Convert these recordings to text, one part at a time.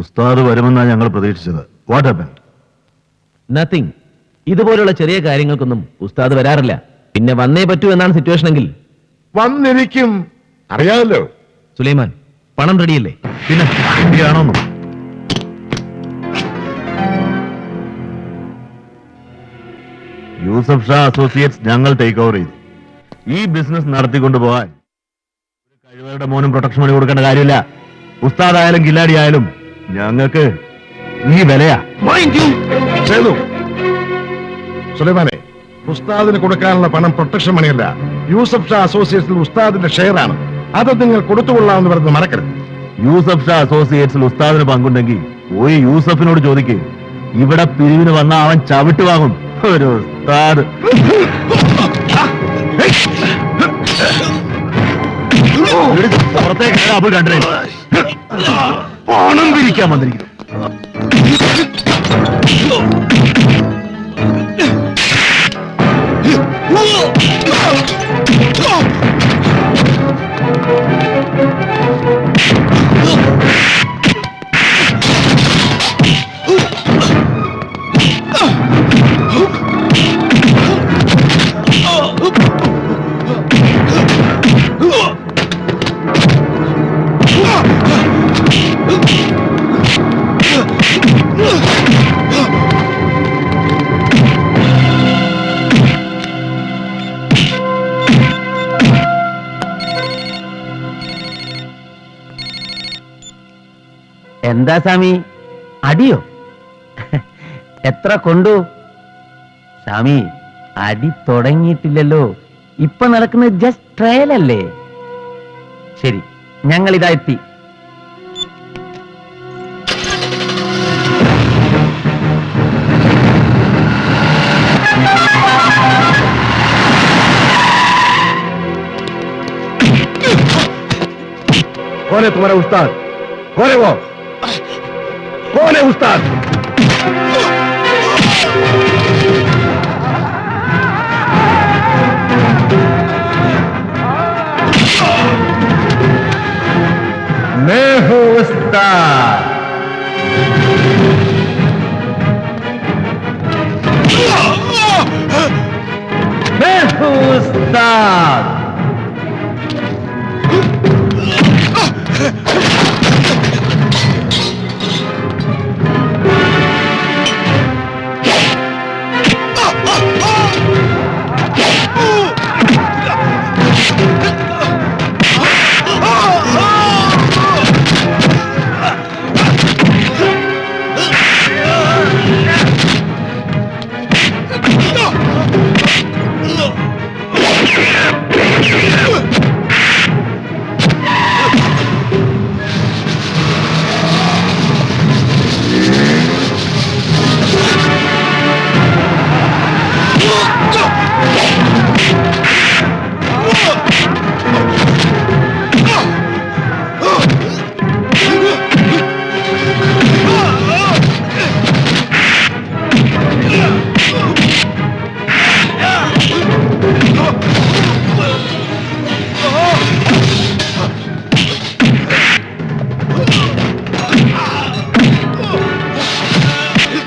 ഉസ്താദ് വരുമെന്നാണ് ഞങ്ങൾ പ്രതീക്ഷിച്ചത്. What happen? നത്തിങ്. ഇതുപോലുള്ള ചെറിയ കാര്യങ്ങൾക്കൊന്നും ഉസ്താദ് വരാറില്ല. പിന്നെ വന്നേ പറ്റൂ എന്നാണ് സിറ്റുവേഷൻ എങ്കിൽ വന്നിരിക്കും, അറിയാമല്ലോ. സുലൈമാൻ, പണം റെഡിയല്ലേ? പിന്നെ ശരിയാണോന്നും യൂസഫ് ഷാ അസോസിയേറ്റ്സ് ഞങ്ങൾ ടേക്ക് ഓവർ ചെയ്തു. ഈ ബിസിനസ് നടത്തിക്കൊണ്ടു പോകാൻ ഒരു കഴിവരുടെ മോനും പ്രൊട്ടക്ഷൻ മണി കൊടുക്കേണ്ട കാര്യമില്ല. ഉസ്താദ് ആയാലും കില്ലാടി ആയാലും ഞങ്ങൾക്ക് ഈ വിലയാ. സുലൈമാനെ, ഉസ്താദിന് കൊടുക്കാനുള്ള പണം പ്രൊട്ടക്ഷൻ മണിയല്ല, യൂസഫ് ഷാ അസോസിയേറ്റ്സിൽ ഉസ്താദിന്റെ ഷെയറാണ്. അത് നിങ്ങൾ കൊടുത്തുകൊള്ളാമെന്ന് പറയുന്നത് മറക്കരുത്. യൂസഫ് ഷാ അസോസിയേറ്റ്സിൽ ഉസ്താദിന് പങ്കുണ്ടെങ്കിൽ പോയി യൂസഫിനോട് ചോദിക്ക്. ഇവിടെ പിരിവിന് വന്ന അവൻ ചവിട്ട് വാങ്ങും. ഒരു ഉസ്താദ് പുറത്തേക്ക് അപ്പോൾ കണ്ടേ പണം പിരിക്കാൻ വന്നിരിക്കുന്നു. എന്താ സ്വാമി, അടിയോ? എത്ര കൊണ്ടു? സ്വാമി, അടി തുടങ്ങിയിട്ടില്ലല്ലോ. ഇപ്പൊ നടക്കുന്നത് ജസ്റ്റ് ട്രയൽ അല്ലേ? ശരി, ഞങ്ങളിതാ എത്തി. कौन है तुम्हारा उस्ताद? कौन है वो? कौन है उस्ताद? मैं हूँ उस्ताद। मैं हूँ उस्ताद।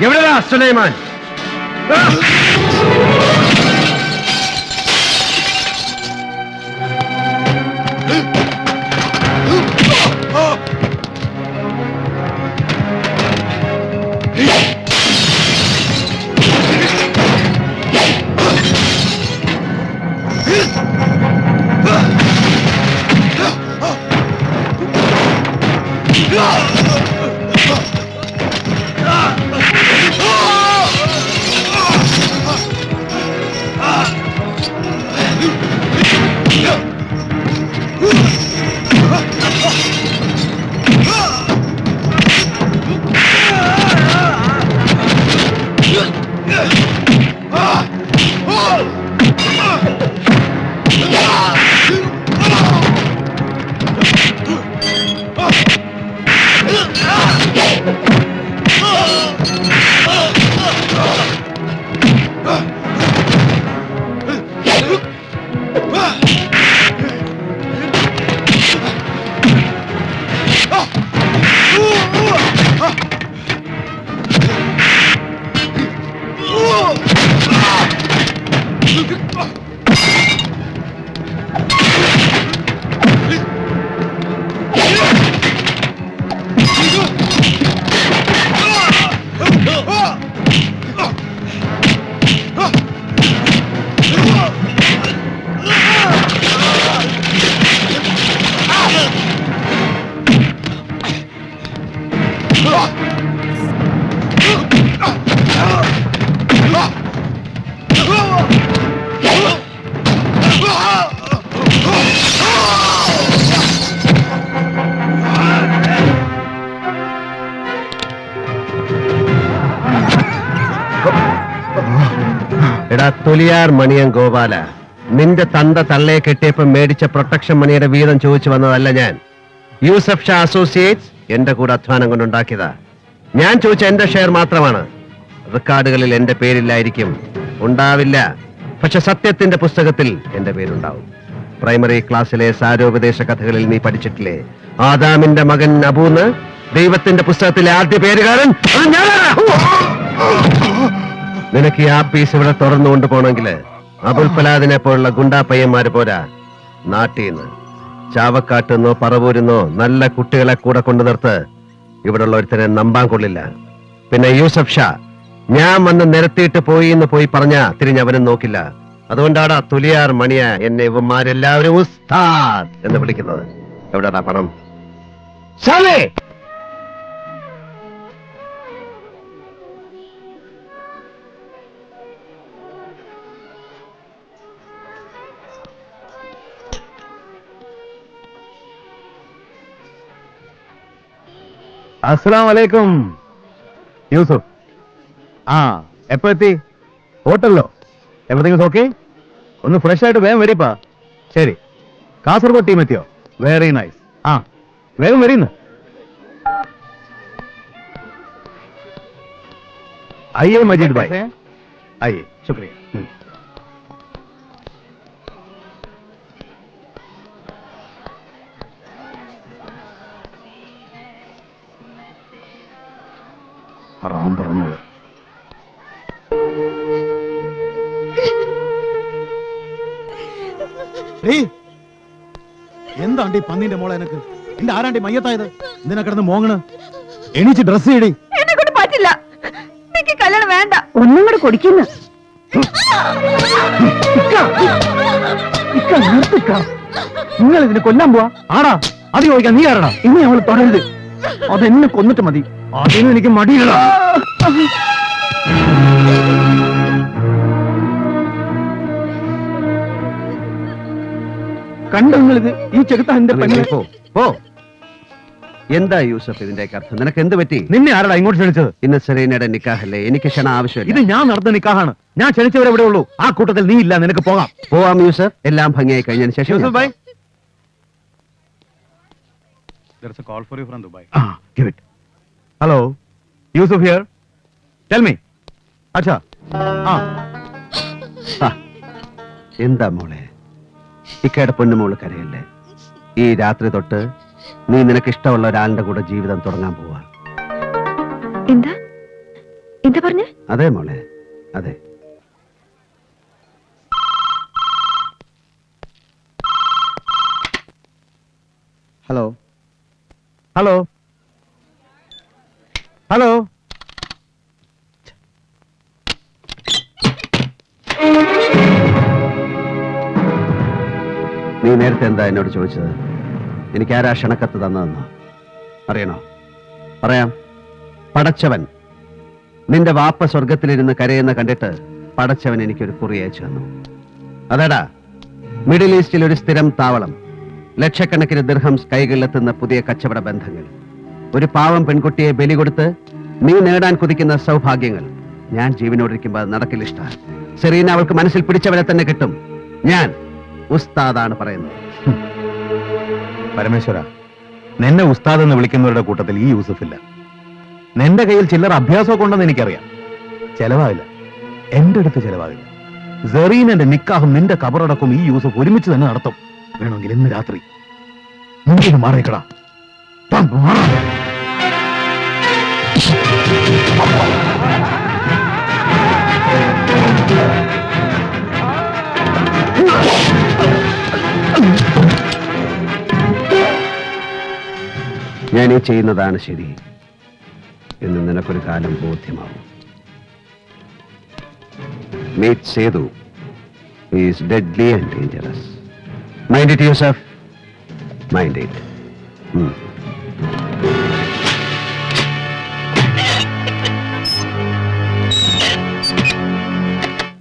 എവിടെയാ സുലൈമാൻ? തൊലിയാർ മണിയൻ ഗോപാല, നിന്റെ തന്ത തള്ളയെ കെട്ടിയപ്പോ മേടിച്ച പ്രൊട്ടക്ഷൻ മണിയുടെ വീതം ചോദിച്ചു വന്നതല്ല ഞാൻ. യൂസഫ് ഷാ അസോസിയേറ്റ്സ് എന്റെ കൂടെ അധ്വാനം കൊണ്ടുണ്ടാക്കിയതാ. ഞാൻ ചോദിച്ച എന്റെ ഷെയർ മാത്രമാണ്. റെക്കോർഡുകളിൽ എന്റെ പേരില്ലായിരിക്കും, ഉണ്ടാവില്ല. പക്ഷെ സത്യത്തിന്റെ പുസ്തകത്തിൽ എന്റെ പേരുണ്ടാവും. പ്രൈമറി ക്ലാസ്സിലെ സാരോപദേശ കഥകളിൽ നീ പഠിച്ചിട്ടില്ലേ, ആദാമിന്റെ മകൻ അബൂന്ന്? ദൈവത്തിന്റെ പുസ്തകത്തിലെ ആദ്യ പേരുകാരൻ അത് ഞാനാണ്. നിനക്ക് ഈ ആപ്പീസ് ഇവിടെ തുറന്നുകൊണ്ട് പോണെങ്കിൽ അബുൽ ഫലാദിനെ പോലുള്ള ഗുണ്ടാ പയ്യന്മാര് പോരാ. നാട്ടീന്ന് ചാവക്കാട്ടുന്നോ പറവൂരുന്നോ നല്ല കുട്ടികളെ കൂടെ കൊണ്ടു നിർത്ത്. ഇവിടെയുള്ള ഒരുത്തരെ നമ്പാൻ കൊള്ളില്ല. പിന്നെ യൂസഫ് ഷാ, ഞാൻ വന്ന് നിരത്തിയിട്ട് പോയി എന്ന് പോയി പറഞ്ഞ തിരിഞ്ഞവനും നോക്കില്ല. അതുകൊണ്ടാണ് തുലിയാർ മണിയ എന്നെ ഇവന്മാരെല്ലാവരും ഉസ്താദ് എന്ന് വിളിക്കുന്നത്. എവിടെടാ പണം? ശാലേ അസ്സലാം വലൈക്കും യൂസുഫ്. ആ എപ്പോ എത്തി? ഹോട്ടലിലോ? Everything okay? ഒന്ന് ഫ്രഷ് ആയിട്ട് വേഗം വരിപ്പാ. ശരി. കാസർഗോഡ് ടീം എത്തിയോ? Very nice. ആ വേഗം വരീന്ന്. आइए मजीद भाई, आइए. शुक्रिया. ഹറാം പറഞ്ഞത്. എന്താണ്ടി പന്നിന്റെ മോളെ എനക്ക്? എന്റെ ആരാണ്ടി മയ്യത്തായത്? എന്തിനാ കിടന്ന് മോങ്ങണ്? എണീച്ച് ഡ്രസ് ചെയ്യടി. എന്നെ കൊണ്ട് പറ്റില്ല. എനിക്ക് കല്യാണം വേണ്ട. ഒന്നും കൂടെ കുടിക്കുന്നു. നിങ്ങൾ ഇതിന് കൊല്ലാൻ പോവാ? ആടാ, അത് ചോദിക്കാൻ നീ ആരടാ? ഇനി അവൾ തുടരുത്. അതെന്നെ കൊന്നിട്ട് മതി. അതിനും എനിക്ക് മടിയില്ല. കണ്ടോ നിങ്ങളിത്? ഈ ചെറുത്ത എന്റെ പെണ്ണെ. പോ. എന്താ യൂസഫ് ഇതിന്റെയൊക്കെ അർത്ഥം? നിനക്ക് എന്ത് പറ്റി? നിന്നെ ആരടാ ഇങ്ങോട്ട് ക്ഷണിച്ചത്? ഇന്ന് സെറീനയുടെ നിക്കാഹല്ലേ? എനിക്ക് ക്ഷണം ആവശ്യമില്ല. ഇത് ഞാൻ നടന്ന നിക്കാഹാണ്. ഞാൻ ക്ഷണിച്ചവരെവിടെ ഉള്ളൂ. ആ കൂട്ടത്തിൽ നീ ഇല്ല. നിനക്ക് പോകാം. പോവാം യൂസഫ്. എല്ലാം ഭംഗിയായി കഴിഞ്ഞതിന് ശേഷം യൂസഫ് ഞാൻ bhai, There's a call for you from Dubai. give it. Hello, Yusuf here. Tell me. अच्छा. ആ, എന്താ മോളെ ഇക്കയുടെ പൊന്നുമോള് കരയല്ലേ? ഈ രാത്രി തൊട്ട് നീ നിനക്ക് ഇഷ്ടമുള്ള ഒരാളുടെ കൂടെ ജീവിതം തുടങ്ങാൻ പോവാ. എന്താ എന്താ പറഞ്ഞ? അതെ മോളെ, അതെ. Hello hello hello. നീ നേരത്തെ എന്താ എന്നോട് ചോദിച്ചത്? എനിക്ക് ആരാ ക്ഷണക്കത്ത് തന്നതെന്നോ അറിയണോ? പറയാം. പടച്ചവൻ, നിന്റെ വാപ്പ സ്വർഗത്തിലിരുന്ന് കരയുന്ന കണ്ടിട്ട് പടച്ചവൻ എനിക്കൊരു കുറി അയച്ചു തന്നു. അതെടാ, മിഡിൽ ഈസ്റ്റിൽ ഒരു സ്ഥിരം താവളം, ലക്ഷക്കണക്കിന് ദിർഹംസ് കൈകളിലെത്തുന്ന പുതിയ കച്ചവട ബന്ധങ്ങൾ, ഒരു പാവം പെൺകുട്ടിയെ ബലി കൊടുത്ത് നീ നേടാൻ കുതിക്കുന്ന സൗഭാഗ്യങ്ങൾ. ഞാൻ ജീവനോടിരിക്കുമ്പോൾ അത് നടക്കില്ല. ഇഷ്ട സെറീന അവൾക്ക് മനസ്സിൽ പിടിച്ചവരെ തന്നെ കിട്ടും. ഞാൻ ഉസ്താദാണ് പറയുന്നത്. പരമേശ്വര, നിന്നെ ഉസ്താദ് എന്ന് വിളിക്കുന്നവരുടെ കൂട്ടത്തിൽ ഈ യൂസഫ് ഇല്ല. നിന്റെ കയ്യിൽ ചില്ലറ അഭ്യാസമൊക്കെ ഉണ്ടെന്ന് എനിക്കറിയാം. ചെലവാകില്ല, എന്റെ അടുത്ത് ചെലവാകില്ല. സെറീനന്റെ നിക്കാഹും നിന്റെ കബറടക്കും ഈ യൂസഫ് ഒരുമിച്ച് തന്നെ നടത്തും. വേണമെങ്കിൽ ഇന്ന് രാത്രി. മുൻപിന് മാറിക്കടാ. ഞാൻ ഈ ചെയ്യുന്നതാണ് ശരി എന്ന് നിനക്കൊരു കാലം ബോധ്യമാവും. Meet Sethu is deadly and dangerous. Mind it Yusuf, mind it.